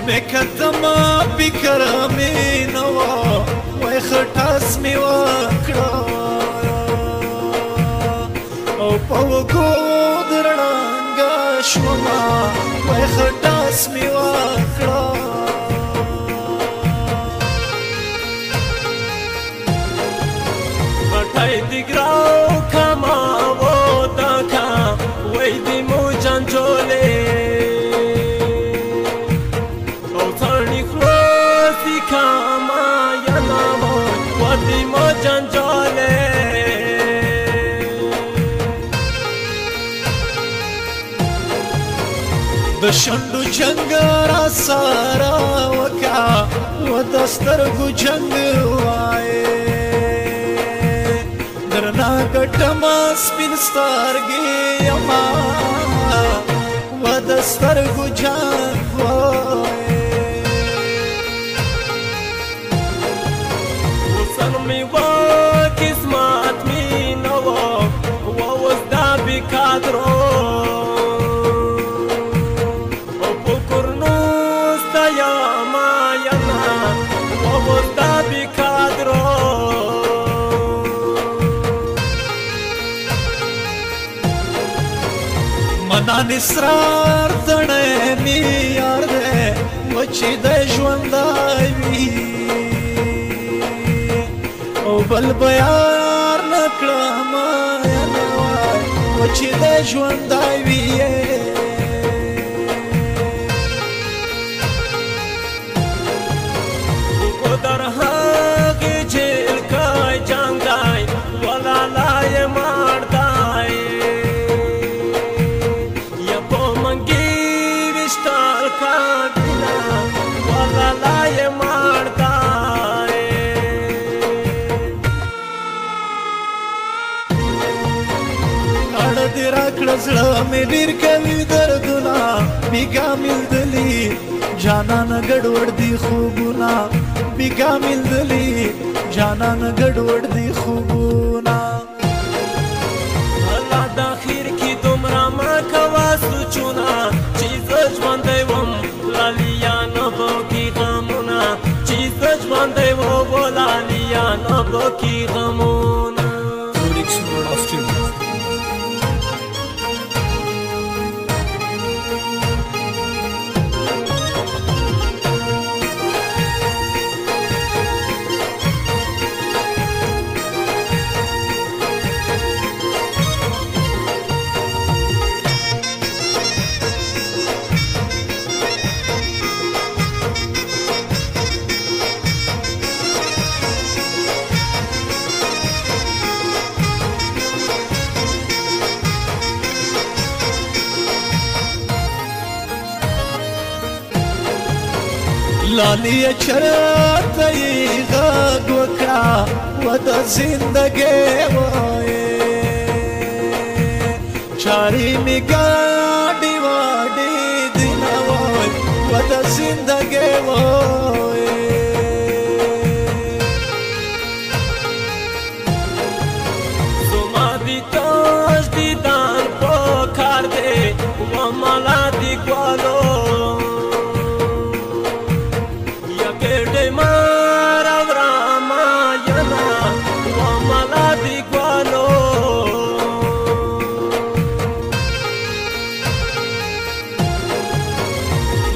مکتما بکرمی نوا وای خټاس می وکړه او په وګو درنګا شوما وای خټاس می وکړه پټای دی ګراو کما و دکا وای دی مو جنجولې د شندو جنگ را سارا وکا و دسترگو جنگ وائے درنا گٹما سپین ستارگی اما و دسترگو جنگ وائے وصل می و قسمت می نو و وزدا بکادرو منان اسرار دنه می یار ده وچی ده ژوندای وی او بل بیار نکړه ما وای وچی ده ژوندای وی کو در هغه جیل کای جنگای ولا لای مردای زړه مې ډېر کوي دردونه بیګا ملدلي جانان ګډوډ دي خوبونه بیګا ملدلي جانان ګډوډ دي خوبونه الله د اخر کې دومره ما کوا سوچونه چې زه ژوندی وم لالیا نه به کې غمونه چې زه ژوندی وم لالیا نه به کې غمونه لالی چرته غږ وکړه و د زندګۍ وایې چارې مې ګاډې واډې دي نه وای و د زندګۍ وایې زما د تجدیدان په کار دی و مالا د ګوالو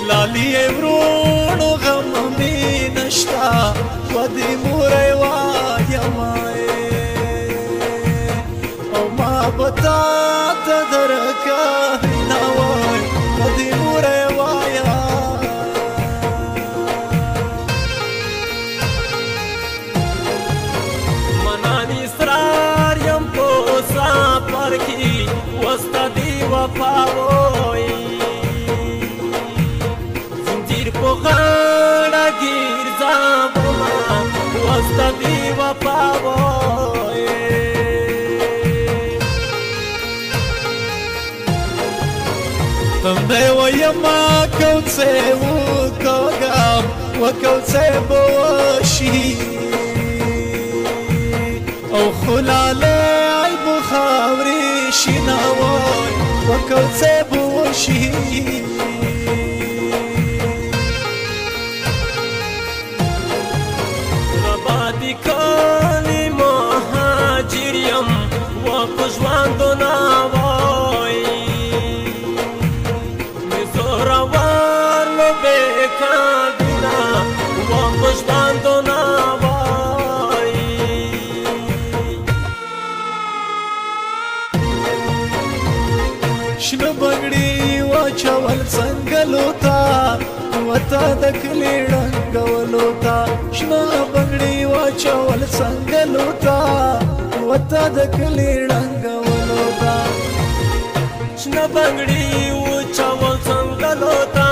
لالی ورونو غم می نشتا و دی موری وایم او ما بتا تا درکا نوای و دی موری وایم منان اسرار یم پو سفر کی وستا دی وفاوی په غاړه ګرځم وستا دی وفا وایې تمبې وایما کوڅې وکړم وکوڅې به وشي او خلاله الب خاورې شنه وای وکوڅې به وشي ژوندونه وایي د زورور لوبې کوینه وم په ژوندونه وایي شنه بنګړي واچول څنګلو ته وته د کلي ړنګولو ته شنه بنګړي واچول څنګلو ته وته د کلي ړنګولو ته شنه بنګړي واچول څنګلو ته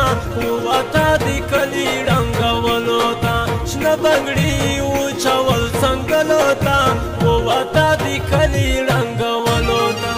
وته د کلي ړنګولو ته شنه بنګړي واچول څنګلو ته وته د کلي ړنګولو ته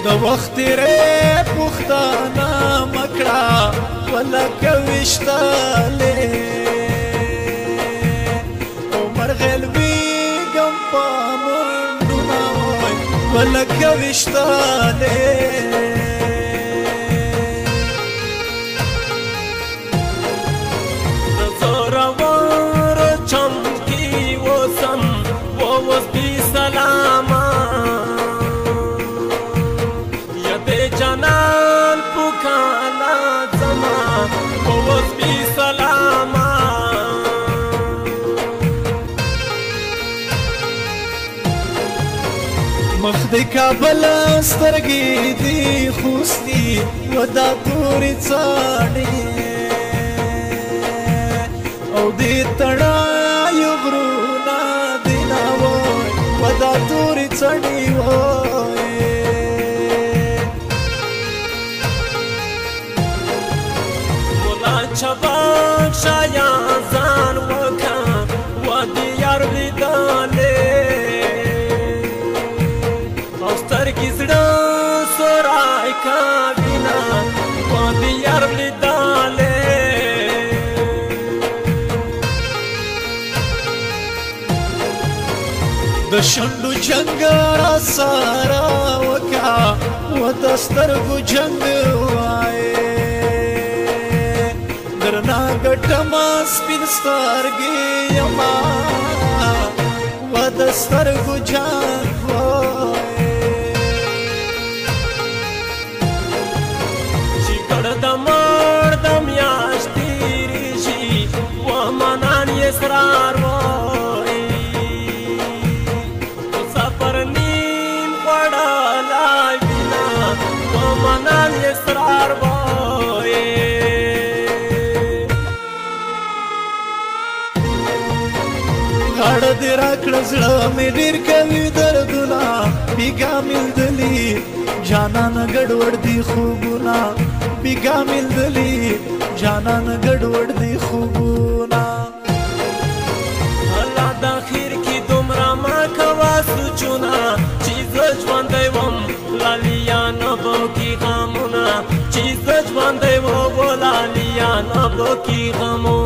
د وخت تیرې پښتانه مکړه ولکه وشتلې عمر غلبي ګم په منډونه وای ولکه وشتلې د زورور چمکي وسم ووس بي سلامه جانان پوکانا زما اوس بي سلاما مخ د کابل سترګې دي خوستي ودا تورې څاړې او دې تړایو غرونه دي نه وای ودا تورې څاړې وای چبک شایان ځان وکه و د یار لیدلې او سترګې زړه سورای کوینه و د یار لیدلې د شنډو جنګ راسره وکه و د سترګو جنګ وای درنا ګټما سپین سترګې یما و د سترګو جان وای چې کړه د مړ د میاشت تېرېږي و منان یې اسرار وایي مسافر نیم خوړلی وینه و منان یې اسرار وایي غاړه دې راکړه زړه مې ډېر کوي دردونه بیګا ملدلي جانان ګډوډ دي خوبونه بیګا ملدلي جانان ګډوډ دي خوبونه الله د اخر کې دومره ما کوه سوچونه چې زه ژوندی وم لالیا نه به کې غمونه چې زه ژوندی وم لالیا نه به کې غمونه